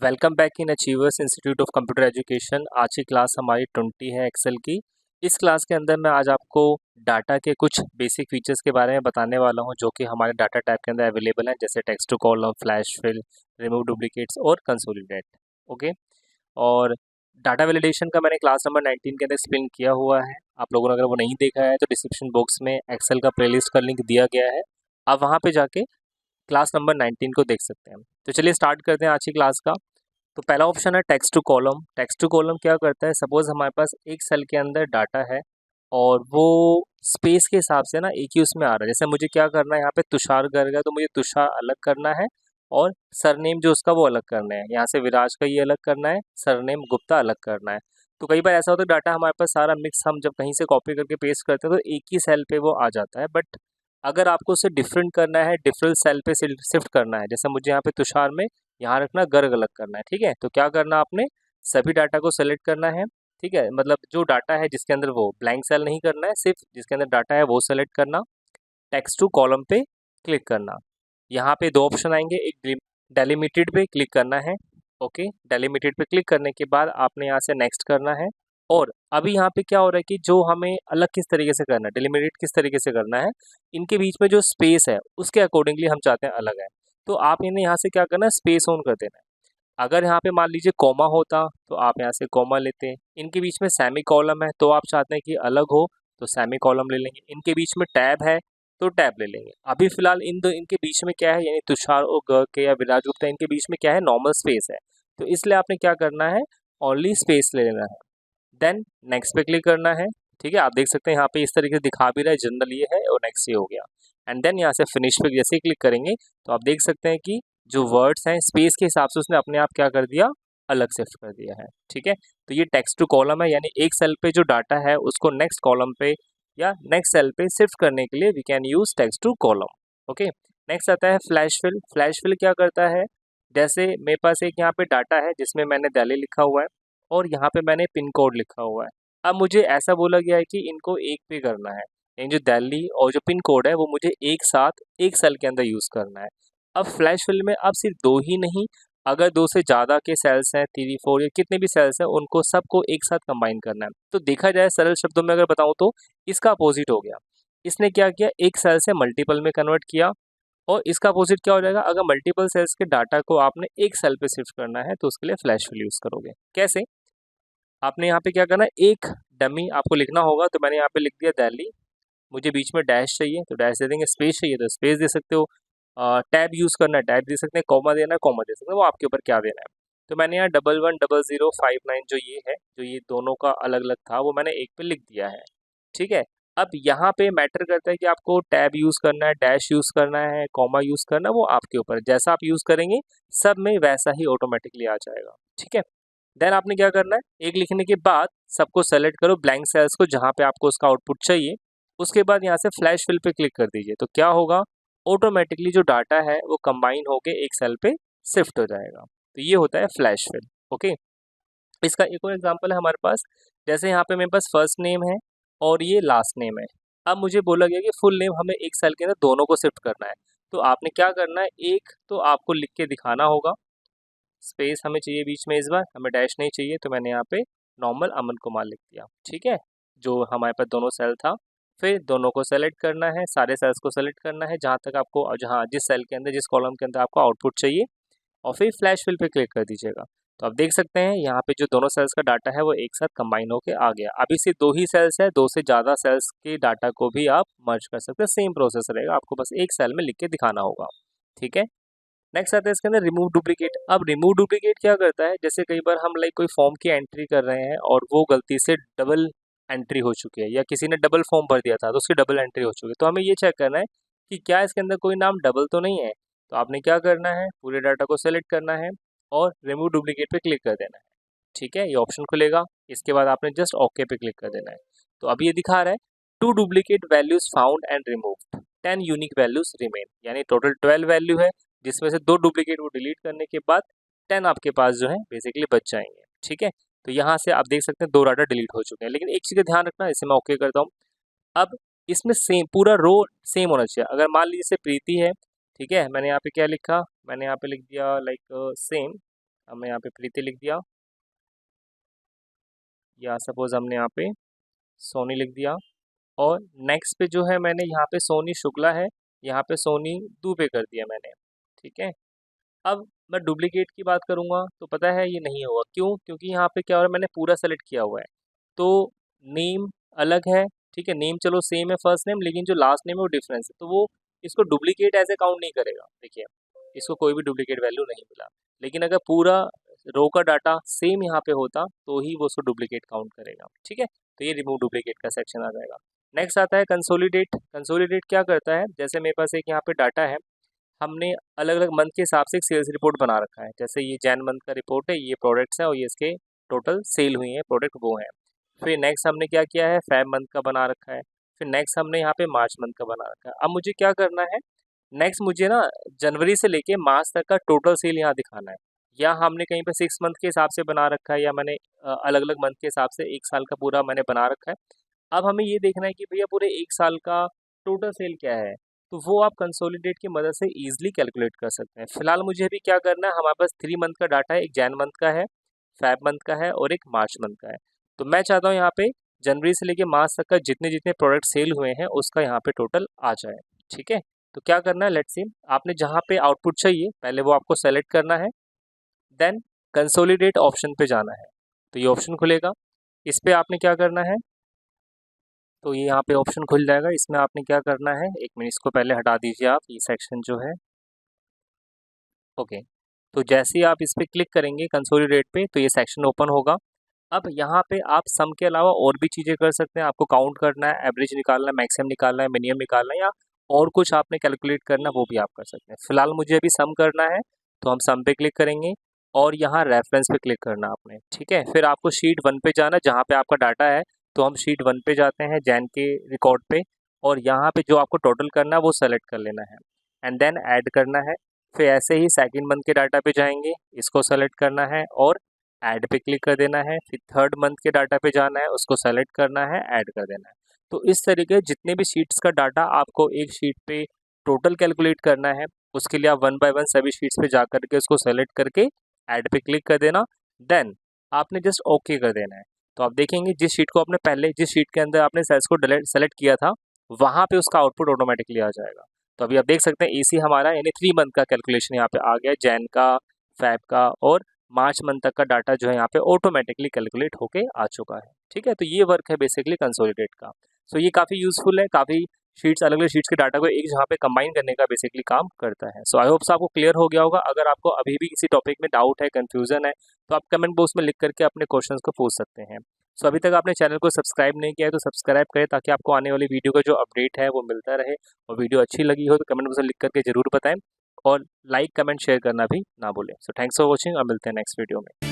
Welcome back in achievers institute of computer education. आज की class हमारी 20 है एक्सेल की। इस क्लास के अंदर मैं आज आपको डाटा के कुछ बेसिक फीचर्स के बारे में बताने वाला हूं जो कि हमारे डाटा टाइप के अंदर अवेलेबल हैं, जैसे text to column, flash fill, remove duplicates और कंसोलिडेट। ओके। और डाटा वैलिडेशन का मैंने क्लास नंबर 19 के अंदर एक्सप्लेन किया हुआ है। आप लोगों ने अगर वो नहीं देखा है तो डिस्क्रिप्शन बॉक्स में एक्सेल का प्लेलिस्ट का लिंक दिया गया है, आप वहाँ पे जाके क्लास नंबर 19 को देख सकते हैं। तो चलिए स्टार्ट करते हैं आज की क्लास का। तो पहला ऑप्शन है text to column. Text to column क्या करता है, सपोज हमारे पास एक सेल के अंदर डाटा है और वो स्पेस के हिसाब से ना एक ही उसमें आ रहा है। जैसे मुझे क्या करना है, यहाँ पे तुषार गर्ग है तो मुझे तुषार अलग करना है और सरनेम जो उसका वो अलग करना है। यहाँ से विराज का ये अलग करना है, सरनेम गुप्ता अलग करना है। तो कई बार ऐसा होता है डाटा हमारे पास सारा मिक्स हम जब कहीं से कॉपी करके पेस्ट करते हैं तो एक ही सेल पे वो आ जाता है। बट अगर आपको उसे डिफरेंट करना है, डिफरेंट सेल पे शिफ्ट करना है, जैसे मुझे यहाँ पे तुषार में यहाँ रखना, गर्ग अलग करना है, ठीक है। तो क्या करना, आपने सभी डाटा को सेलेक्ट करना है, ठीक है। मतलब जो डाटा है जिसके अंदर वो ब्लैंक सेल नहीं करना है, सिर्फ जिसके अंदर डाटा है वो सेलेक्ट करना, टेक्स्ट टू कॉलम पे क्लिक करना। यहाँ पे दो ऑप्शन आएंगे, एक डेलिमिटेड पे क्लिक करना है। ओके, डेलिमिटेड पे क्लिक करने के बाद आपने यहाँ से नेक्स्ट करना है। और अभी यहाँ पे क्या हो रहा है कि जो हमें अलग किस तरीके से करना है, डिलिमिटेड किस तरीके से करना है, इनके बीच में जो स्पेस है उसके अकॉर्डिंगली हम चाहते हैं अलग है। तो आप इन्हें यहाँ से क्या करना है, स्पेस ऑन कर देना है। अगर यहाँ पे मान लीजिए कॉमा होता तो आप यहाँ से कॉमा लेते, इनके बीच में सेमी कॉलम है तो आप चाहते हैं कि अलग हो तो सेमी कॉलम ले लेंगे, इनके बीच में टैब है तो टैब ले लेंगे। अभी फिलहाल इनके बीच में क्या है, यानी तुषार और ग के या विराज गुप्ता, इनके बीच में क्या है, नॉर्मल स्पेस है। तो इसलिए आपने क्या करना है, ओनली स्पेस ले लेना है, देन नेक्स्ट पे क्लिक करना है। ठीक है, आप देख सकते हैं यहाँ पे इस तरीके से दिखा भी रहा है, जनरल ये है और नेक्स्ट ये हो गया। एंड देन यहाँ से फिनिश पे जैसे ही क्लिक करेंगे तो आप देख सकते हैं कि जो वर्ड्स हैं स्पेस के हिसाब से उसने अपने आप क्या कर दिया, अलग शिफ्ट कर दिया है। ठीक है, तो ये टेक्स्ट टू कॉलम है, यानी एक सेल पे जो डाटा है उसको नेक्स्ट कॉलम पे या नेक्स्ट सेल पे शिफ्ट करने के लिए we can use text to column. Okay, next आता है फ्लैश फिल। फ्लैश फिल क्या करता है, जैसे मेरे पास एक यहाँ पे डाटा है जिसमें मैंने दिल्ली लिखा हुआ है और यहाँ पे मैंने पिन कोड लिखा हुआ है। अब मुझे ऐसा बोला गया है कि इनको एक पे करना है, यानी जो दिल्ली और जो पिन कोड है वो मुझे एक साथ एक सेल के अंदर यूज़ करना है। अब फ्लैश फिल में अब सिर्फ दो ही नहीं, अगर दो से ज़्यादा के सेल्स हैं, 3 4 या कितने भी सेल्स हैं, उनको सबको एक साथ कंबाइन करना है। तो देखा जाए सरल शब्दों में अगर बताऊँ तो इसका अपोजिट हो गया। इसने क्या किया, एक सेल से मल्टीपल में कन्वर्ट किया। और इसका अपोजिट क्या हो जाएगा, अगर मल्टीपल सेल्स के डाटा को आपने एक सेल पे शिफ्ट करना है तो उसके लिए फ्लैश फिल यूज़ करोगे। कैसे, आपने यहाँ पे क्या करना है, एक डमी आपको लिखना होगा। तो मैंने यहाँ पे लिख दिया दिल्ली, मुझे बीच में डैश चाहिए तो डैश दे देंगे, स्पेस चाहिए तो स्पेस दे सकते हो, टैब यूज़ करना है टैब दे सकते हैं, कॉमा देना है कॉमा दे सकते हैं, वो आपके ऊपर क्या देना है। तो मैंने यहाँ 110059 जो ये है, जो ये दोनों का अलग अलग था वो मैंने एक पे लिख दिया है। ठीक है, अब यहाँ पे मैटर करता है कि आपको टैब यूज़ करना है, डैश यूज़ करना है, कॉमा यूज़ करना है, वो आपके ऊपर है। जैसा आप यूज़ करेंगे सब में वैसा ही ऑटोमेटिकली आ जाएगा। ठीक है, देन आपने क्या करना है, एक लिखने के बाद सबको सेलेक्ट करो, ब्लैंक सेल्स को जहाँ पे आपको उसका आउटपुट चाहिए। उसके बाद यहाँ से फ्लैश फिल पे क्लिक कर दीजिए, तो क्या होगा, ऑटोमेटिकली जो डाटा है वो कंबाइन होके एक सेल पे शिफ्ट हो जाएगा। तो ये होता है फ्लैश फिल। ओके, इसका एक और एग्जांपल है हमारे पास, जैसे यहाँ पे मेरे पास फर्स्ट नेम है और ये लास्ट नेम है। अब मुझे बोला गया कि फुल नेम हमें एक सेल के अंदर दोनों को शिफ्ट करना है। तो आपने क्या करना है, एक तो आपको लिख के दिखाना होगा, स्पेस हमें चाहिए बीच में, इस बार हमें डैश नहीं चाहिए, तो मैंने यहाँ पे नॉर्मल अमन कुमार लिख दिया। ठीक है, जो हमारे पास दोनों सेल था। फिर दोनों को सेलेक्ट करना है, सारे सेल्स को सेलेक्ट करना है जहाँ तक आपको, जहाँ जिस सेल के अंदर जिस कॉलम के अंदर आपको आउटपुट चाहिए, और फिर फ्लैश फिल पे क्लिक कर दीजिएगा। तो आप देख सकते हैं यहाँ पे जो दोनों सेल्स का डाटा है वो एक साथ कंबाइन होके आ गया। अभी सिर्फ दो ही सेल्स है, दो से ज़्यादा सेल्स के डाटा को भी आप मर्ज कर सकते हैं, सेम प्रोसेस रहेगा, आपको बस एक सेल में लिख के दिखाना होगा। ठीक है, नेक्स्ट आता है इसके अंदर रिमूव डुप्लीकेट। अब रिमूव डुप्लीकेट क्या करता है, जैसे कई बार हम लाइक कोई फॉर्म की एंट्री कर रहे हैं और वो गलती से डबल एंट्री हो चुकी है, या किसी ने डबल फॉर्म भर दिया था तो उसकी डबल एंट्री हो चुकी है, तो हमें ये चेक करना है कि क्या इसके अंदर कोई नाम डबल तो नहीं है। तो आपने क्या करना है, पूरे डाटा को सेलेक्ट करना है और रिमूव डुप्लीकेट पे क्लिक कर देना है। ठीक है, ये ऑप्शन खुलेगा, इसके बाद आपने जस्ट ओके पे क्लिक कर देना है। तो अभी ये दिखा रहा है, two duplicate values found and removed, 10 unique values remain, यानी टोटल 12 वैल्यू है, जिसमें से दो डुप्लीकेट वो डिलीट करने के बाद 10 आपके पास जो है बेसिकली बच जाएंगे। ठीक है, तो यहाँ से आप देख सकते हैं दो डाटा डिलीट हो चुके हैं, लेकिन एक चीज़ का ध्यान रखना, इसे मैं ओके करता हूँ। अब इसमें सेम पूरा रो सेम होना चाहिए। अगर मान लीजिए से प्रीति है, ठीक है, मैंने यहाँ पे क्या लिखा, मैंने यहाँ पे लिख दिया लाइक सेम, हमने यहाँ पे प्रीति लिख दिया, या सपोज हमने यहाँ पे सोनी लिख दिया, और नेक्स्ट पे जो है मैंने यहाँ पे सोनी शुक्ला है, यहाँ पे सोनी दुबे कर दिया मैंने। ठीक है, अब मैं डुप्लीकेट की बात करूँगा तो पता है ये नहीं होगा, क्यों? क्योंकि यहाँ पे क्या हो रहा है, मैंने पूरा सेलेक्ट किया हुआ है, तो नेम अलग है। ठीक है, नेम चलो सेम है फर्स्ट नेम, लेकिन जो लास्ट नेम है वो डिफरेंस है, तो वो इसको डुप्लीकेट ऐसे काउंट नहीं करेगा। देखिए, इसको कोई भी डुप्लीकेट वैल्यू नहीं मिला, लेकिन अगर पूरा रो का डाटा सेम यहाँ पे होता तो ही वो उसको डुप्लीकेट काउंट करेगा। ठीक है, तो ये रिमूव डुप्लीकेट का सेक्शन आ जाएगा। नेक्स्ट आता है कंसोलिडेट। कंसोलिडेट क्या करता है, जैसे मेरे पास एक यहाँ पे डाटा है, हमने अलग अलग मंथ के हिसाब से एक सेल्स रिपोर्ट बना रखा है, जैसे ये जैन मंथ का रिपोर्ट है, ये प्रोडक्ट्स हैं और ये इसके टोटल सेल हुई हैं प्रोडक्ट वो हैं। फिर नेक्स्ट हमने क्या किया है, फेब मंथ का बना रखा है। फिर नेक्स्ट हमने यहाँ पे मार्च मंथ का बना रखा है। अब मुझे क्या करना है, नेक्स्ट मुझे ना जनवरी से लेके मार्च तक का टोटल सेल यहाँ दिखाना है, या हमने कहीं पे 6 मंथ के हिसाब से बना रखा है, या मैंने अलग अलग मंथ के हिसाब से 1 साल का पूरा मैंने बना रखा है। अब हमें ये देखना है कि भैया पूरे 1 साल का टोटल सेल क्या है, तो वो आप कंसोलिडेट की मदद से ईजिली कैलकुलेट कर सकते हैं। फिलहाल मुझे अभी क्या करना है, हमारे पास 3 मंथ का डाटा है, एक जैन मंथ का है, फेब मंथ का है और एक मार्च मंथ का है। तो मैं चाहता हूँ यहाँ पे जनवरी से लेके मार्च तक का जितने जितने प्रोडक्ट सेल हुए हैं उसका यहाँ पे टोटल आ जाए। ठीक है, तो क्या करना है, लेट्स सी, आपने जहाँ पे आउटपुट चाहिए पहले वो आपको सेलेक्ट करना है, देन कंसोलिडेट ऑप्शन पे जाना है, तो ये ऑप्शन खुलेगा, इस पे आपने क्या करना है, तो ये यहाँ पे ऑप्शन खुल जाएगा, इसमें आपने क्या करना है, एक मिनट इसको पहले हटा दीजिए आप, ये सेक्शन जो है। ओके, तो जैसे ही आप इस पर क्लिक करेंगे कंसोलिडेट पे, तो ये सेक्शन ओपन होगा। अब यहाँ पे आप सम के अलावा और भी चीज़ें कर सकते हैं, आपको काउंट करना है, एवरेज निकालना है, मैक्सिमम निकालना है, मिनिमम निकालना है, या और कुछ आपने कैलकुलेट करना है वो भी आप कर सकते हैं। फिलहाल मुझे अभी सम करना है, तो हम सम पे क्लिक करेंगे और यहाँ रेफरेंस पे क्लिक करना है आपने। ठीक है, फिर आपको शीट 1 पे जाना है जहाँ पे आपका डाटा है, तो हम शीट 1 पे जाते हैं जैन के रिकॉर्ड पे, और यहाँ पे जो आपको टोटल करना है वो सेलेक्ट कर लेना है एंड देन ऐड करना है। फिर ऐसे ही सेकंड मंथ के डाटा पे जाएंगे, इसको सेलेक्ट करना है और ऐड पे क्लिक कर देना है। फिर थर्ड मंथ के डाटा पे जाना है, उसको सेलेक्ट करना है, ऐड कर देना है। तो इस तरीके जितने भी शीट्स का डाटा आपको एक शीट पे टोटल कैलकुलेट करना है, उसके लिए आप 1 बाय 1 सभी शीट्स पे जा करके उसको सेलेक्ट करके ऐड पे क्लिक कर देना, देन आपने जस्ट ओके कर देना है। तो आप देखेंगे जिस शीट को आपने पहले, जिस शीट के अंदर आपने सेल्स को सेलेक्ट किया था, वहाँ पे उसका आउटपुट ऑटोमेटिकली आ जाएगा। तो अभी आप देख सकते हैं एसी हमारा यानी 3 मंथ का कैलकुलेशन यहाँ पे आ गया, जैन का, फैब का और मार्च मंथ तक का डाटा जो है यहाँ पे ऑटोमेटिकली कैलकुलेट होके आ चुका है। ठीक है, तो ये वर्क है बेसिकली कंसोलिडेट का। सो ये काफ़ी यूजफुल है, काफ़ी शीट्स, अलग अलग शीट्स के डाटा को एक जगह पे कंबाइन करने का बेसिकली काम करता है। सो आई होप आपको क्लियर हो गया होगा। अगर आपको अभी भी किसी टॉपिक में डाउट है, कंफ्यूजन है, तो आप कमेंट बॉक्स में लिख करके अपने क्वेश्चन को पूछ सकते हैं। सो अभी तक आपने चैनल को सब्सक्राइब नहीं किया है तो सब्सक्राइब करें, ताकि आपको आने वाली वीडियो का जो अपडेट है वो मिलता रहे। और वीडियो अच्छी लगी हो तो कमेंट बॉक्स में लिख करके ज़रूर बताएं, और लाइक कमेंट शेयर करना भी ना भूलें। सो थैंक्स फॉर वॉचिंग और मिलते हैं नेक्स्ट वीडियो में।